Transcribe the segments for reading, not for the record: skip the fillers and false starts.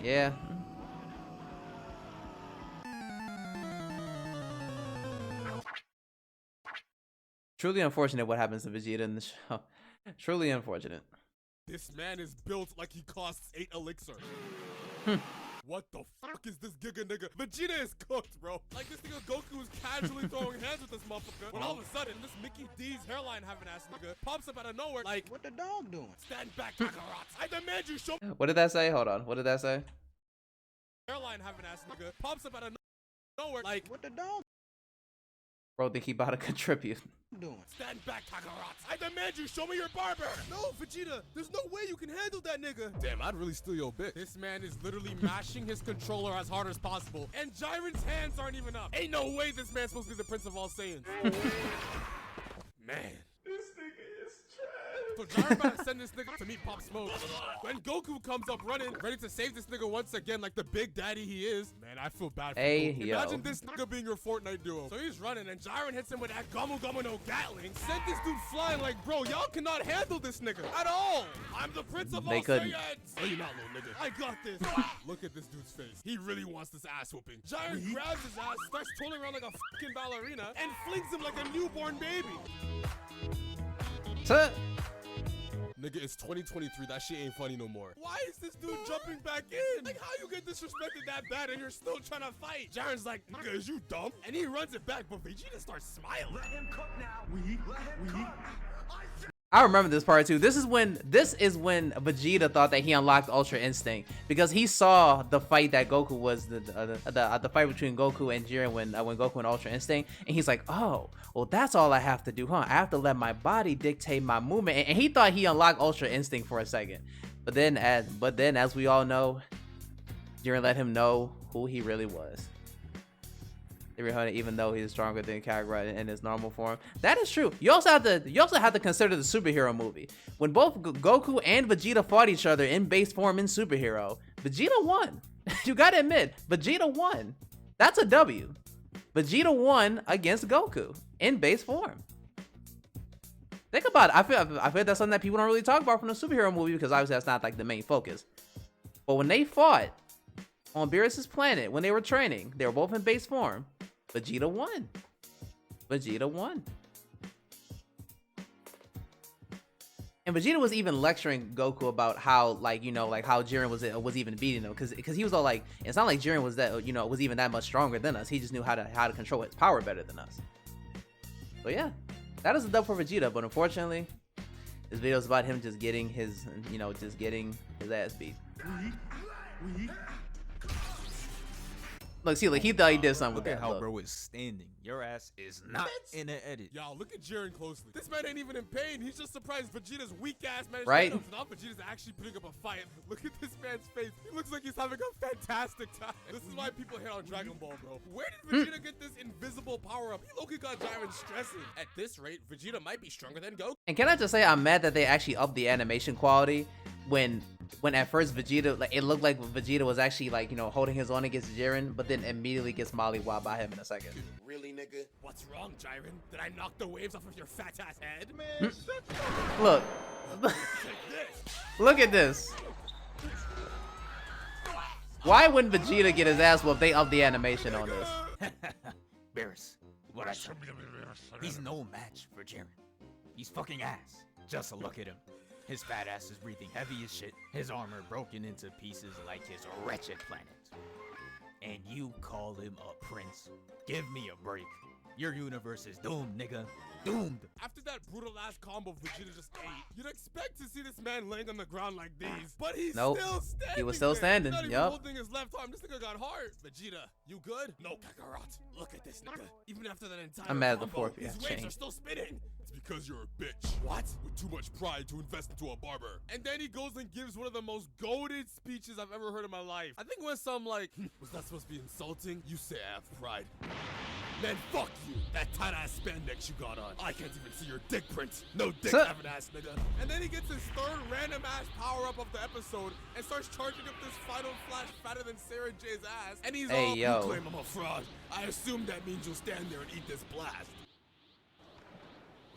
Yeah. Truly unfortunate what happens to Vegeta in the show. Truly unfortunate. This man is built like he costs 8 elixir. What the fuck is this giga nigga? Vegeta is cooked, bro. Like this nigga Goku is casually throwing hands with this motherfucker. When all of a sudden, this Mickey D's hairline having ass nigga pops up out of nowhere like, what the dog doing? Stand back, Kakarot. I demand you show. What did that say? Hold on. What did that say? Hairline having ass nigga pops up out of nowhere like, what the dog? Bro, think he about to contribute. Doing? Stand back, Kakarot. I demand you show me your barber. No, Vegeta, there's no way you can handle that nigga. Damn, I'd really steal your bitch. This man is literally mashing his controller as hard as possible, and Jiren's hands aren't even up. Ain't no way this man's supposed to be the Prince of all Saiyans. Man. This nigga is trash. So Jiren about to send this nigga to meet Pop Smoke. When Goku comes up running, ready to save this nigga once again like the big daddy he is. Man, I feel bad for Goku. Imagine this nigga being your Fortnite duo. So he's running and Jiren hits him with that Gomu Gomu no Gatling. Sent this dude flying like, bro, y'all cannot handle this nigga at all. I'm the Prince of all Saiyans. No, you're not, little nigga. I got this. Look at this dude's face. He really wants this ass whooping. Jiren grabs his ass, starts twirling around like a fucking ballerina, and flings him like a newborn baby. Nigga, it's 2023. That shit ain't funny no more. Why is this dude jumping back in? Like, how you get disrespected that bad and you're still trying to fight? Jiren's like, nigga, is you dumb? And he runs it back, but Vegeta starts smiling. Let him cook now. Let him cook. I remember this part too. This is when Vegeta thought that he unlocked Ultra Instinct because he saw the fight that Goku was the fight between Goku and Jiren when Goku went Ultra Instinct, and he's like, oh, well that's all I have to do, huh? I have to let my body dictate my movement, and he thought he unlocked Ultra Instinct for a second, but then as we all know, Jiren let him know who he really was. Even though he's stronger than Kakarot in his normal form. That is true. You also have to consider the superhero movie. When both Goku and Vegeta fought each other in base form in Superhero, Vegeta won. You gotta admit, Vegeta won. That's a W. Vegeta won against Goku in base form. Think about it. I feel that's something that people don't really talk about from the superhero movie because obviously that's not like the main focus. But when they fought on Beerus's planet, when they were training, they were both in base form. Vegeta won. Vegeta won. And Vegeta was even lecturing Goku about how, like, you know, like how Jiren was even beating him, because he was all like, it's not like Jiren was that, you know, was even that much stronger than us. He just knew how to control his power better than us. But yeah, that is a dub for Vegeta. But unfortunately, this video is about him just getting his, you know, just getting his ass beat. Look, see, like he thought he did something with that. Look at how bro is standing. Your ass is not in an edit. Y'all, look at Jiren closely. This man ain't even in pain. He's just surprised Vegeta's weak ass managed right? to hit him. So now Vegeta's actually putting up a fight. Look at this man's face. He looks like he's having a fantastic time. This is why people hate on Dragon Ball, bro. Where did Vegeta get this invisible power up? He low-key got Jiren stressing. At this rate, Vegeta might be stronger than Goku. And can I just say, I'm mad that they actually upped the animation quality when at first Vegeta, like, it looked like Vegeta was actually, like, you know, holding his own against Jiren, but then immediately gets mollywopped by him in a second. Really, nigga? What's wrong, Jiren? Did I knock the waves off of your fat ass head? Man, look. Look at this. Why wouldn't Vegeta get his ass whooped? They upped the animation on this. Beerus, what I said. He's no match for Jiren. He's fucking ass. Just a look at him. His fat ass is breathing heavy as shit. His armor broken into pieces like his wretched planet. And you call him a prince? Give me a break. Your universe is doomed, nigga. Doomed. After that brutal ass combo Vegeta just ate, you'd expect to see this man laying on the ground like these. But he's still standing. He was still standing. He's not even holding his left arm. This nigga got hard. Vegeta, you good? No, Kakarot. Look at this nigga. Even after that entire I'm mad at the combo, fourth. his waves are still spinning. It's because you're a bitch. What? With too much pride to invest into a barber. And then he goes and gives one of the most goated speeches I've ever heard in my life. I think when some like, was that supposed to be insulting? You say I have pride. Man, fuck you. That tight-ass spandex you got on. I can't even see your dick print. No dick having ass, nigga. And then he gets his third random-ass power-up of the episode and starts charging up this final flash fatter than Sarah J's ass. And he's all, you claim I'm a fraud. I assume that means you'll stand there and eat this blast.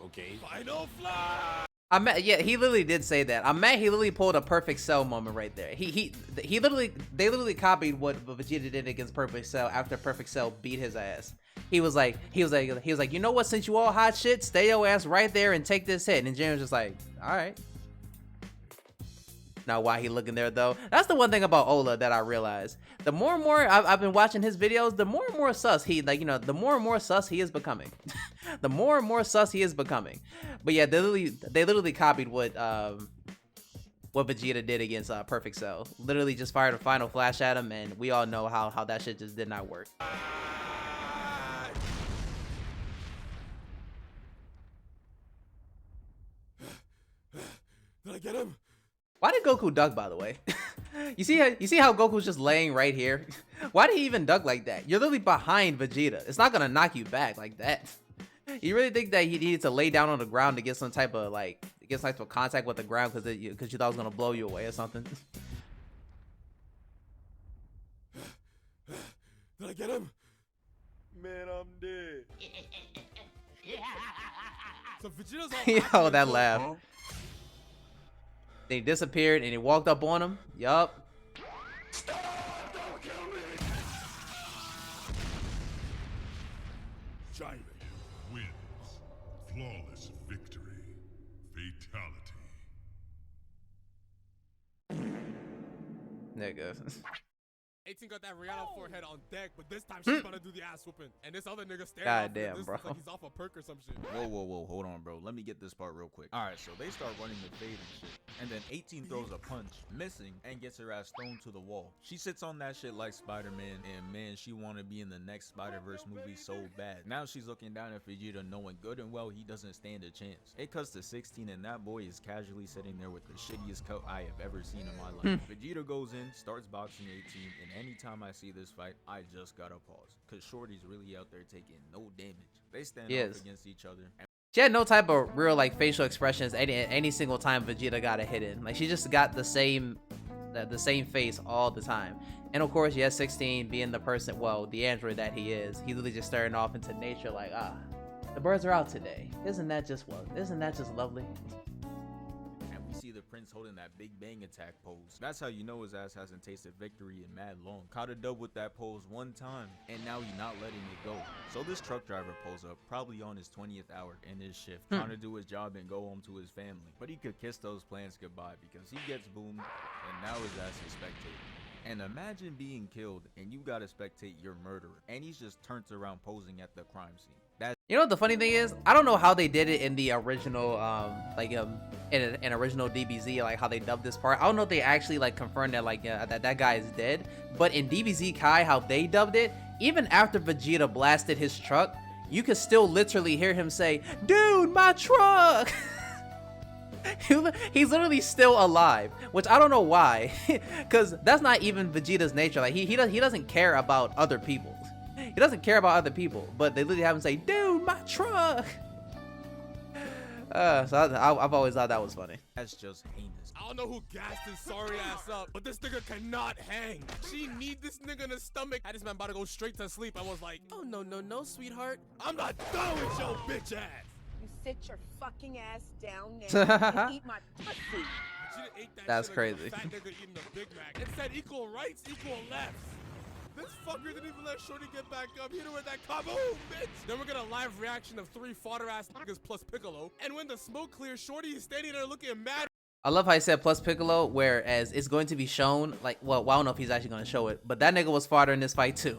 Okay. Final flash! I'm mad, yeah, he literally did say that. I'm mad he literally pulled a Perfect Cell moment right there. They literally copied what Vegeta did against Perfect Cell after Perfect Cell beat his ass. He was like, you know what? Since you all hot shit, stay your ass right there and take this hit. And Jiren was just like, all right. Now why he looking there though? That's the one thing about Ola that I realized. The more and more I've been watching his videos, the more and more sus he the more and more sus he is becoming. The more and more sus he is becoming. But yeah, they literally copied what Vegeta did against Perfect Cell. Literally just fired a final flash at him, and we all know how that shit just did not work. Did I get him? Why did Goku duck, by the way? You see how Goku's just laying right here? Why did he even duck like that? You're literally behind Vegeta. It's not gonna knock you back like that. You really think that he needed to lay down on the ground to get some type of contact with the ground because you thought it was gonna blow you away or something? Did I get him? Man, I'm dead. So Vegeta's all Yo, that laugh. Huh? Then he disappeared and he walked up on him. Yup. Stop! Don't kill me! Giant wins. Flawless victory. Fatality. Nigga. 18 got that Rihanna forehead on deck, but this time she's gonna do the ass whooping. And this other nigga staring off damn, this bro. like he's off a perk or some shit. Whoa, hold on, bro. Let me get this part real quick. All right, so they start running the fade and shit. And then 18 throws a punch, missing, and gets her ass thrown to the wall. She sits on that shit like Spider-Man, and man, she wanna be in the next Spider-Verse movie so bad. Now she's looking down at Vegeta knowing good and well he doesn't stand a chance. It cuts to 16 and that boy is casually sitting there with the shittiest coat I have ever seen in my life. Vegeta goes in, starts boxing 18, and anytime I see this fight, I just gotta pause, cause Shorty's really out there taking no damage. They stand off against each other. She had no type of real facial expressions any single time Vegeta got a hit in. Like, she just got the same face all the time. And of course, yes, 16 being the person, well, the android that he is, he's literally just staring off into nature like, the birds are out today. Isn't that just lovely? We see the prince holding that big bang attack pose. That's how you know his ass hasn't tasted victory in mad long. Caught a dub with that pose one time, and now he's not letting it go. So this truck driver pulls up, probably on his 20th hour in his shift, trying to do his job and go home to his family. But he could kiss those plans goodbye because he gets boomed, and now his ass is spectating. And imagine being killed, and you gotta spectate your murderer, and he's just turns around posing at the crime scene. You know what the funny thing is? I don't know how they did it in the original, in an original DBZ, like how they dubbed this part. I don't know if they actually confirmed that that guy is dead. But in DBZ Kai, how they dubbed it, even after Vegeta blasted his truck, you could still literally hear him say, "Dude, my truck!" He's literally still alive, which I don't know why, because that's not even Vegeta's nature. Like he doesn't care about other people. He doesn't care about other people, but they literally have him say, "Dude, my truck." So I've always thought that was funny. That's just heinous. I don't know who gassed his sorry ass up, but this nigga cannot hang. She need this nigga in the stomach. I just man about to go straight to sleep. I was like, oh no, sweetheart. I'm not done with your bitch ass. You sit your fucking ass down now and eat my pussy. That's crazy. Fat nigga eating a Big Mac. It said equal rights, equal lefts. This fucker didn't even let Shorty get back up. Hit her with that kaboom, bitch. Then we're gonna live reaction of 3 fodder-ass niggas plus Piccolo. And when the smoke clears, Shorty is standing there looking mad. I love how he said plus Piccolo, whereas it's going to be shown, well, I don't know if he's actually going to show it, but that nigga was fodder in this fight too.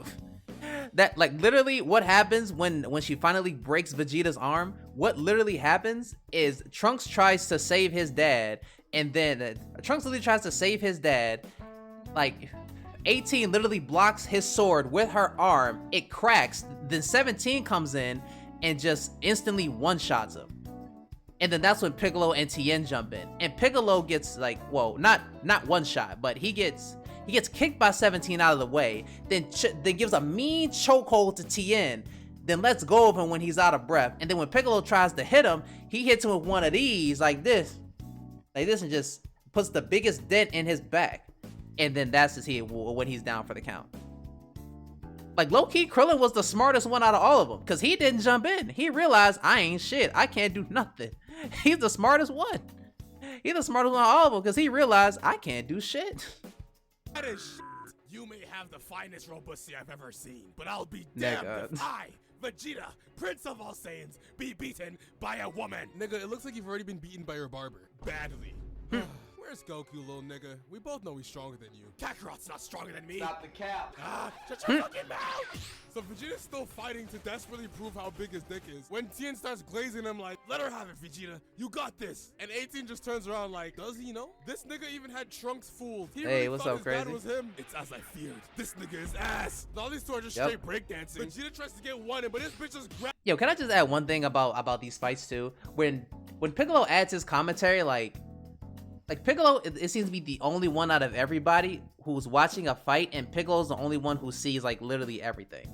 That, literally what happens when she finally breaks Vegeta's arm, what literally happens is Trunks tries to save his dad, and then Trunks literally tries to save his dad, 18 literally blocks his sword with her arm, it cracks, then 17 comes in and just instantly one-shots him. And then that's when Piccolo and Tien jump in. And Piccolo gets not one shot, but he gets kicked by 17 out of the way, then gives a mean chokehold to Tien, then lets go of him when he's out of breath. And then when Piccolo tries to hit him, he hits him with one of these like this, and just puts the biggest dent in his back. And then that's when he's down for the count. Like, low-key, Krillin was the smartest one out of all of them, because he didn't jump in. He realized, I ain't shit. I can't do nothing. He's the smartest one. He's the smartest one out of all of them, because he realized, I can't do shit. That is shit. You may have the finest robustcy I've ever seen, but I'll be damned if I, Vegeta, Prince of all Saiyans, be beaten by a woman. Nigga, it looks like you've already been beaten by your barber. Badly. Where's Goku, little nigga? We both know he's stronger than you. Kakarot's not stronger than me. Stop the cap. Shut your fucking mouth! So Vegeta's still fighting to desperately prove how big his dick is. When Tien starts glazing him like, let her have it, Vegeta. You got this. And 18 just turns around like, does he know? This nigga even had Trunks fooled. He really what's thought up, his crazy? dad was him. It's as I feared. This nigga is ass. All these two are just straight breakdancing. Vegeta tries to get one in, but his bitch just grabs. Yo, can I just add one thing about these fights too? When Piccolo adds his commentary, like Piccolo, it seems to be the only one out of everybody who's watching a fight, and Piccolo's the only one who sees like literally everything.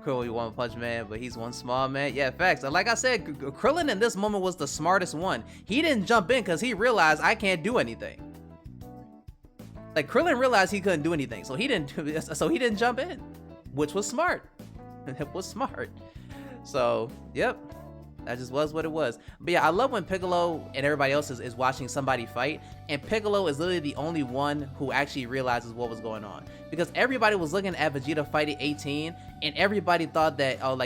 Krillin one punch man, but he's one small man. Yeah, facts. And like I said, Krillin in this moment was the smartest one. He didn't jump in because he realized I can't do anything. Like Krillin realized he couldn't do anything, so he didn't jump in, which was smart. It was smart. So yep. That just was what it was. But yeah, I love when Piccolo and everybody else is watching somebody fight, and Piccolo is literally the only one who actually realizes what was going on. Because everybody was looking at Vegeta fighting 18, and everybody thought that, oh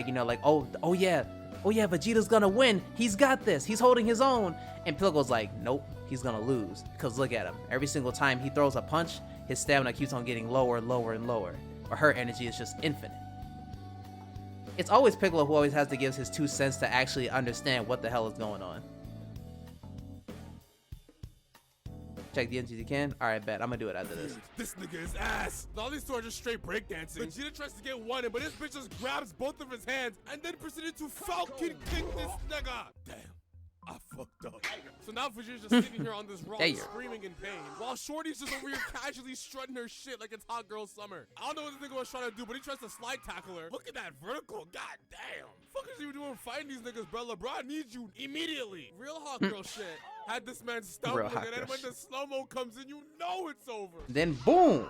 yeah, Vegeta's gonna win. He's got this. He's holding his own. And Piccolo's like, nope, he's gonna lose. Because look at him. Every single time he throws a punch, his stamina keeps on getting lower and lower and lower. Or her energy is just infinite. It's always Piccolo who always has to give his 2 cents to actually understand what the hell is going on. Check the entries you can. Alright, bet. I'm gonna do it after this. This nigga is ass. All these two are just straight breakdancing. Vegeta tries to get one in, but his bitch just grabs both of his hands and then proceeded to Falcon kick this nigga. Damn. I fucked up. So now Vegeta's just sitting here on this rock screaming in pain, while Shorty's just over here casually strutting her shit like it's hot girl summer. I don't know what this nigga was trying to do, but he tries to slide tackle her. Look at that vertical. God damn. Fuck is you doing fighting these niggas, bro? LeBron needs you immediately. Real hot girl shit. Had this man stumbling, and then when the slow-mo comes in, you know it's over. Then boom.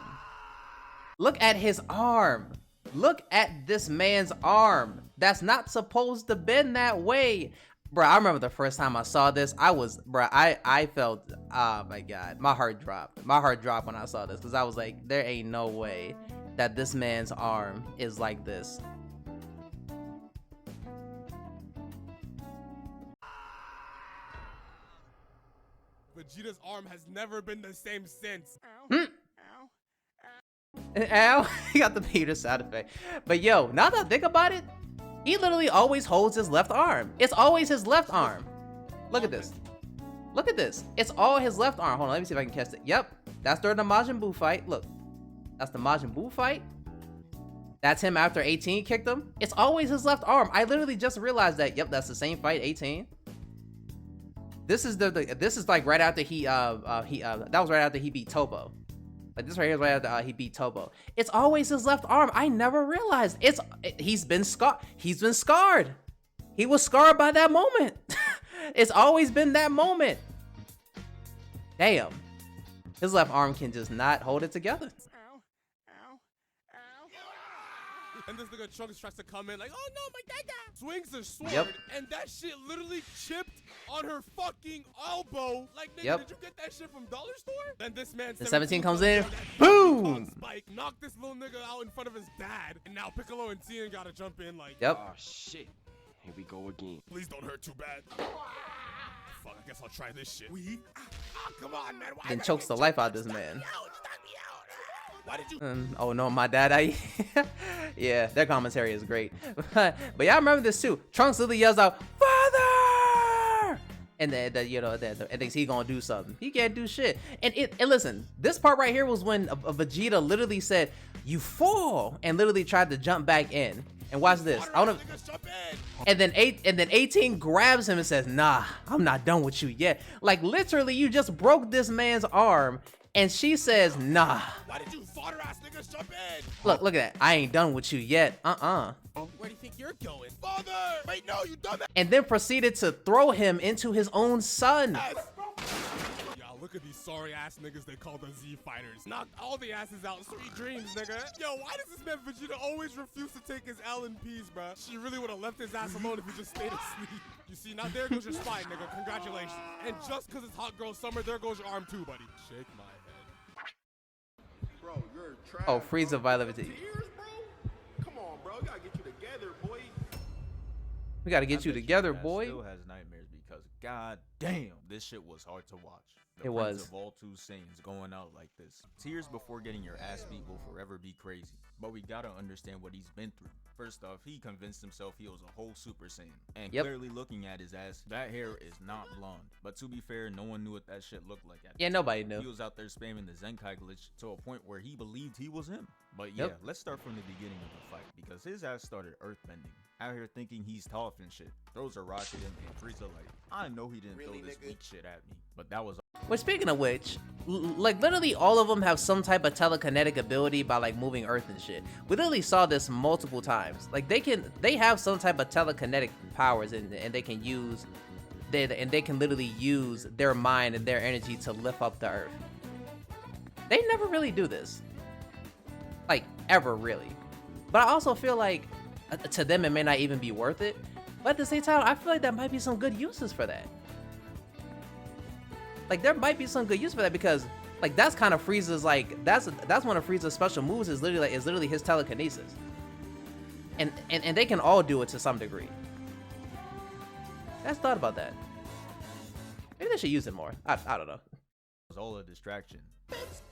Look at his arm. Look at this man's arm. That's not supposed to bend that way. Bro, I remember the first time I saw this, I felt, oh my God, my heart dropped. My heart dropped when I saw this, because I was like, there ain't no way that this man's arm is like this. Vegeta's arm has never been the same since. Ow, he got the Peter sound effect. But yo, now that I think about it, he literally always holds his left arm. It's always his left arm. Look at this. Look at this. It's all his left arm. Hold on, let me see if I can catch it. Yep, that's during the Majin Buu fight. Look, that's the Majin Buu fight. That's him after 18 kicked him. It's always his left arm. I literally just realized that. Yep, that's the same fight, 18. This is this is like right after that was right after he beat Tobo. Like this right here is right after he beat Tobo. It's always his left arm. I never realized. He's been scarred. He's been scarred. He was scarred by that moment. It's always been that moment. Damn. His left arm can just not hold it together. And this nigga Trunks tries to come in like, oh no, my dada! Swings the sword, and that shit literally chipped on her fucking elbow. Like, nigga, did you get that shit from dollar store? Then this man, the 17 comes in, boom! Spike knocked this little nigga out in front of his dad, and now Piccolo and Tien gotta jump in like, oh shit, here we go again. Please don't hurt too bad. Fuck, I guess I'll try this shit. Come on, man. Then chokes the life out of this man. Why did you? Oh no, my dad. Yeah, their commentary is great. But yeah, I remember this too. Trunks literally yells out, "Father!" And then and thinks he gonna do something. He can't do shit. And listen, this part right here was when a Vegeta literally said, "You fall," and literally tried to jump back in. And watch this. And then 18 grabs him and says, "Nah, I'm not done with you yet." Like literally, you just broke this man's arm. And she says, "Nah." Why did you father ass niggas jump in? Look at that. I ain't done with you yet. Where do you think you're going? Father! Wait, no, you dumbass! And then proceeded to throw him into his own son. Y'all, look Look at these sorry ass niggas they call the Z fighters. Knocked all the asses out. Sweet dreams, nigga. Yo, why does this man Vegeta always refuse to take his L in peace, bruh? She really would have left his ass alone if he just stayed asleep. You see, now there goes your spine, nigga. Congratulations. And just because it's hot girl summer, there goes your arm too, buddy. Shake my head. Bro, you're trash. Oh, Frieza Violet Vegeta. Tears, bro? Come on, bro. You gotta get you together, boy. We gotta get you I bet together, Dad boy. Still has nightmares because god damn, this shit was hard to watch. The It Prince was. of all two Saiyans going out like this. Tears before getting your ass beat will forever be crazy. But we gotta understand what he's been through. First off, he convinced himself he was a whole Super Saiyan. And Yep. clearly looking at his ass, that hair is not blonde. But to be fair, no one knew what that shit looked like at the Yeah, time. nobody knew. He was out there spamming the Zenkai glitch to a point where he believed he was him. But Yep. yeah, let's start from the beginning of the fight because his ass started earthbending. Out here thinking he's tough and shit. Throws a rock at him and Frieza like, I know he didn't Really, throw this nigga? weak shit at me. But that was But speaking of which, like literally all of them have some type of telekinetic ability by like moving earth and shit. We literally saw this multiple times. Like they have some type of telekinetic powers and they can use they can literally use their mind and their energy to lift up the earth. They never really do this. Like ever really. But I also feel like to them it may not even be worth it. But at the same time, I feel like there might be some good uses for that. Like there might be some good use for that because like that's kind of Frieza's like that's one of Frieza's special moves is literally his telekinesis. And they can all do it to some degree. I just thought about that. Maybe they should use it more. I don't know. was all a distraction.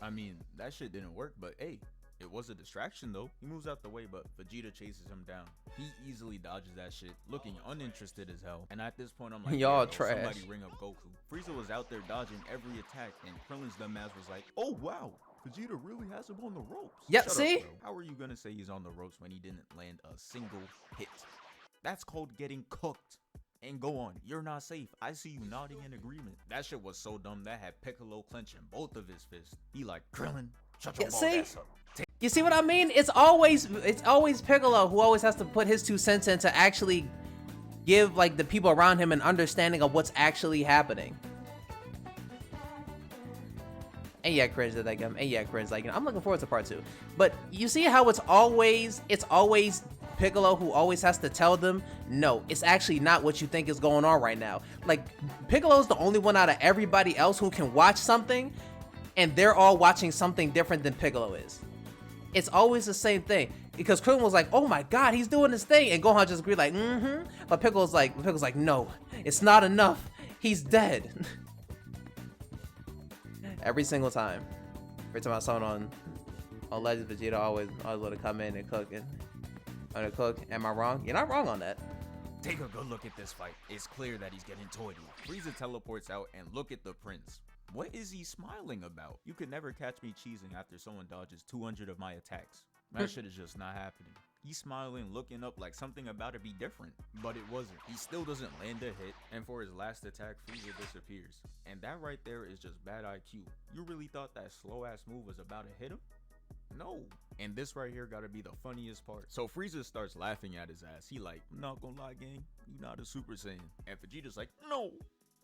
I mean, that shit didn't work, but hey, it was a distraction though. He moves out the way, but Vegeta chases him down. He easily dodges that shit, looking uninterested as hell. And at this point, I'm like, Y'all yeah, bro, trash. somebody ring up Goku. Frieza was out there dodging every attack, and Krillin's dumbass was like, oh wow, Vegeta really has him on the ropes. Yeah, Shut up, see? bro. How are you gonna say he's on the ropes when he didn't land a single hit? That's called getting cooked. And go on, you're not safe. I see you nodding in agreement. That shit was so dumb that had Piccolo clenching both of his fists. He like, Krillin, shut your Yeah, bald see? ass up. You see what I mean? It's always Piccolo who always has to put his 2 cents in to actually give like the people around him an understanding of what's actually happening. And yeah, cringe that like I'm looking forward to part 2. But you see how it's always Piccolo who always has to tell them, no, it's actually not what you think is going on right now. Like Piccolo's the only one out of everybody else who can watch something and they're all watching something different than Piccolo is. It's always the same thing. Because Krillin was like, oh my god, he's doing this thing. And Gohan just agreed like, mm-hmm. But Piccolo's like, no, it's not enough. He's dead. Every single time. Every time I saw it on Legends, Vegeta always would have come in and cook. Am I wrong? You're not wrong on that. Take a good look at this fight. It's clear that he's getting toyed with. Frieza teleports out and look at the prince. What is he smiling about? You could never catch me cheesing after someone dodges 200 of my attacks. That shit is just not happening. He's smiling, looking up like something about to be different, but it wasn't. He still doesn't land a hit, and for his last attack, Frieza disappears. And that right there is just bad IQ. You really thought that slow ass move was about to hit him? No. And this right here gotta be the funniest part. So Frieza starts laughing at his ass. He like, I'm not gonna lie, gang, you not a Super Saiyan. And Vegeta's like, no,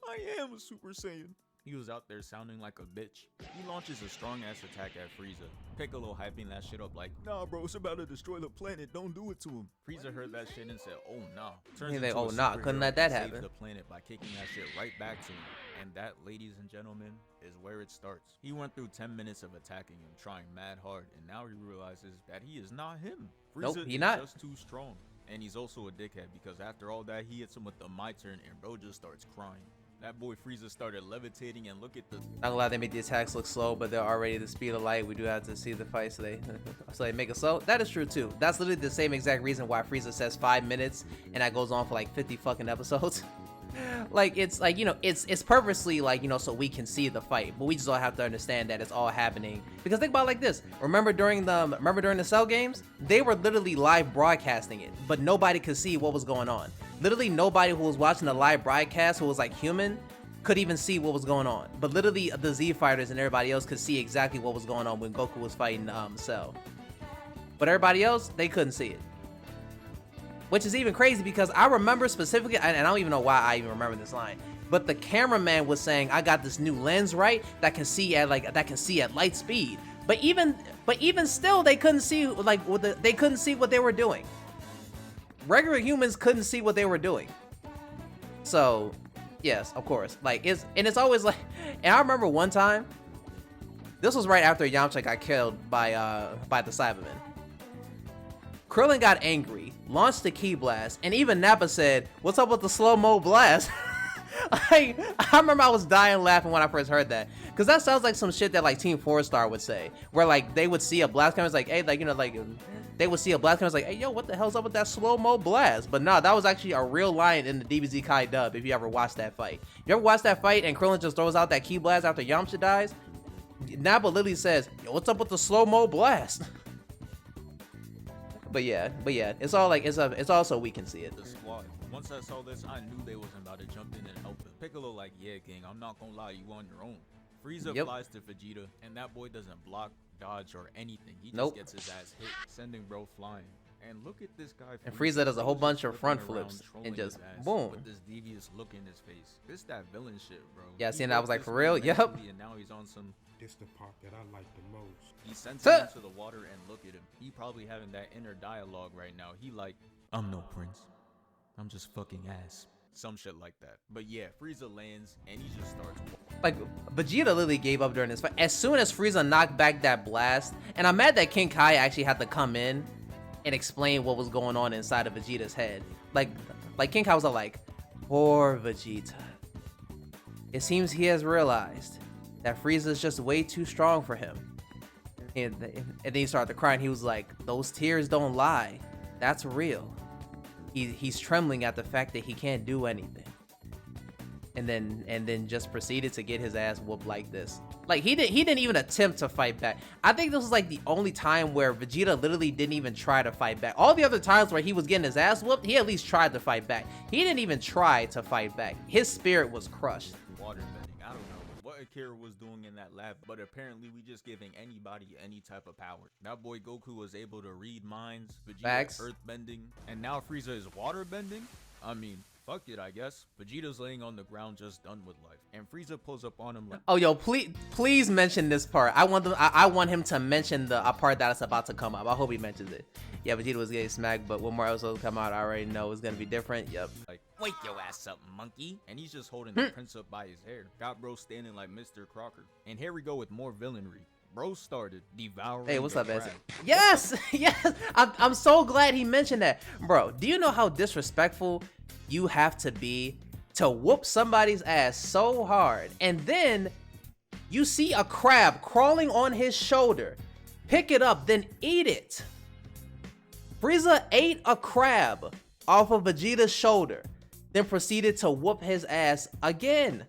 I am a Super Saiyan. He was out there sounding like a bitch. He launches a strong ass attack at Frieza. Piccolo hyping that shit up like, nah bro, it's about to destroy the planet, don't do it to him. Frieza heard that shit and said, oh nah. Turns He's like, into oh a nah, superhero couldn't let that and saves happen. the planet by kicking that shit right back to him. And that, ladies and gentlemen, is where it starts. He went through 10 minutes of attacking him, trying mad hard, and now he realizes that he is not him. Frieza Nope, he is not. just too strong. And he's also a dickhead because after all that, he hits him with the my turn and bro just starts crying. That boy Frieza started levitating and look at the... Not gonna lie, they made the attacks look slow, but they're already the speed of light. We do have to see the fight, so they make it slow. That is true too. That's literally the same exact reason why Frieza says 5 minutes, and that goes on for like 50 fucking episodes. Like it's like, you know, it's purposely like, you know, so we can see the fight, but we just all have to understand that it's all happening. Because think about it like this: remember during the Cell games, they were literally live broadcasting it, but nobody could see what was going on. Literally nobody who was watching the live broadcast who was like human could even see what was going on. But literally the Z fighters and everybody else could see exactly what was going on when Goku was fighting Cell. But everybody else, they couldn't see it. Which is even crazy because I remember specifically, and I don't even know why I even remember this line, but the cameraman was saying, I got this new lens, right, that can see at light speed. But even still, they couldn't see they couldn't see what they were doing. Regular humans couldn't see what they were doing. So, yes, of course. It's always like, and I remember one time, this was right after Yamcha got killed by the Cybermen. Krillin got angry, launched the ki blast, and even Nappa said, "What's up with the slow-mo blast?" I remember I was dying laughing when I first heard that, because that sounds like some shit that like Team 4-Star would say, where like they would see a blast camera, like, hey, they would see a blast camera, like, hey, yo, what the hell's up with that slow-mo blast? But no, that was actually a real line in the DBZ Kai dub. If you ever watched that fight, you ever watched that fight and Krillin just throws out that ki blast after Yamcha dies, Nappa literally says, yo, what's up with the slow-mo blast? But yeah, it's all like, it's all so we can see it. The squad. Once I saw this, I knew they wasn't about to jump in and help him. Piccolo like, yeah, King, I'm not gonna lie, you on your own. Frieza flies to Vegeta, and that boy doesn't block, dodge, or anything. He just gets his ass hit, sending bro flying. And look at this guy. And Frieza does a whole bunch of front flips and just boom. With this devious look in his face. This that villain shit, bro. Yeah, seeing that, I was like, for real? Yep. And now he's on some. This the part that I like the most. He sends him into the water and look at him. He probably having that inner dialogue right now. He like, I'm no prince. I'm just fucking ass. Some shit like that. But yeah, Frieza lands and he just starts. Like, Vegeta literally gave up during this fight. As soon as Frieza knocked back that blast, and I'm mad that King Kai actually had to come in and explain what was going on inside of Vegeta's head. Like King Kai was all like, poor Vegeta. It seems he has realized that Frieza is just way too strong for him. And then he started to cry and he was like, those tears don't lie. That's real. He's trembling at the fact that he can't do anything. And then just proceeded to get his ass whooped like this. Like he didn't even attempt to fight back. I think this was like the only time where Vegeta literally didn't even try to fight back. All the other times where he was getting his ass whooped, he at least tried to fight back. He didn't even try to fight back. His spirit was crushed. Water bending. I don't know what Akira was doing in that lab, but apparently we just giving anybody any type of power. That boy Goku was able to read minds, Vegeta earth bending, and now Frieza is water bending. I mean, fuck it, I guess. Vegeta's laying on the ground just done with life, and Frieza pulls up on him like, oh yo, please mention this part. I want him to mention a part that's about to come up. I hope he mentions it. Yeah, Vegeta was getting smacked, but when more episodes come out, I already know it's gonna be different. Yep. Like, wake your ass up, monkey. And he's just holding the prince up by his hair. Got bro standing like Mr. Crocker. And here we go with more villainry. Bro started devouring. Hey, what's the up, crab. Benson? Yes, yes. I'm so glad he mentioned that, bro. Do you know how disrespectful you have to be to whoop somebody's ass so hard, and then you see a crab crawling on his shoulder, pick it up, then eat it? Frieza ate a crab off of Vegeta's shoulder, then proceeded to whoop his ass again.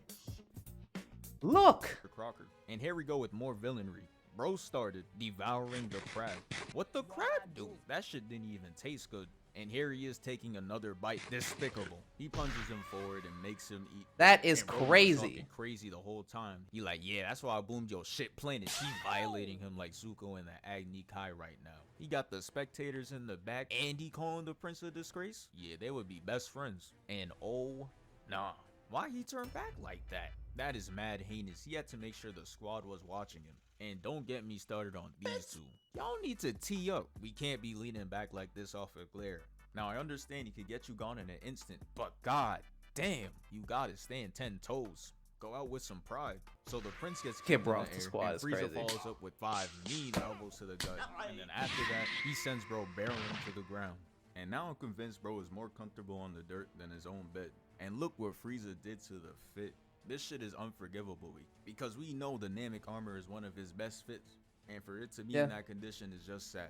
Look. Crocker. And here we go with more villainry. Bro started devouring the crab. What the crab do? That shit didn't even taste good. And here he is taking another bite. Despicable. He punches him forward and makes him eat. That is and bro crazy. Crazy the whole time. He like, yeah, that's why I boomed your shit planet. He's violating him like Zuko and the Agni Kai right now. He got the spectators in the back and he calling the Prince a disgrace. Yeah, they would be best friends. And oh, nah. Why he turned back like that? That is mad heinous. He had to make sure the squad was watching him. And don't get me started on these two. Y'all need to tee up. We can't be leaning back like this off a glare. Now I understand he could get you gone in an instant, but god damn, you gotta stand 10 toes. Go out with some pride. So the prince gets kicked in the air, and Frieza follows up with 5 mean elbows to the gut. And then after that, he sends bro barreling to the ground. And now I'm convinced bro is more comfortable on the dirt than his own bed. And look what Frieza did to the fit. This shit is unforgivable because we know the Namek armor is one of his best fits. And for it to be in that condition is just sad.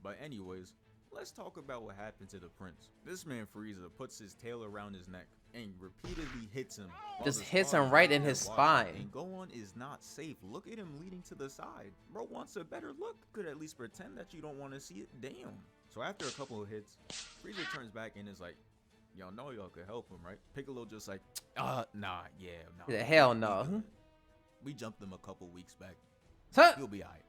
But anyways, let's talk about what happened to the prince. This man Frieza puts his tail around his neck and repeatedly hits him. Just hits him right in his spine. And Gohan is not safe. Look at him leading to the side. Bro wants a better look. Could at least pretend that you don't want to see it. Damn. So after a couple of hits, Frieza turns back and is like, y'all know y'all could help him, right? Piccolo just like, nah, yeah, no. Hell no. We jumped him a couple weeks back. Huh? He'll be alright.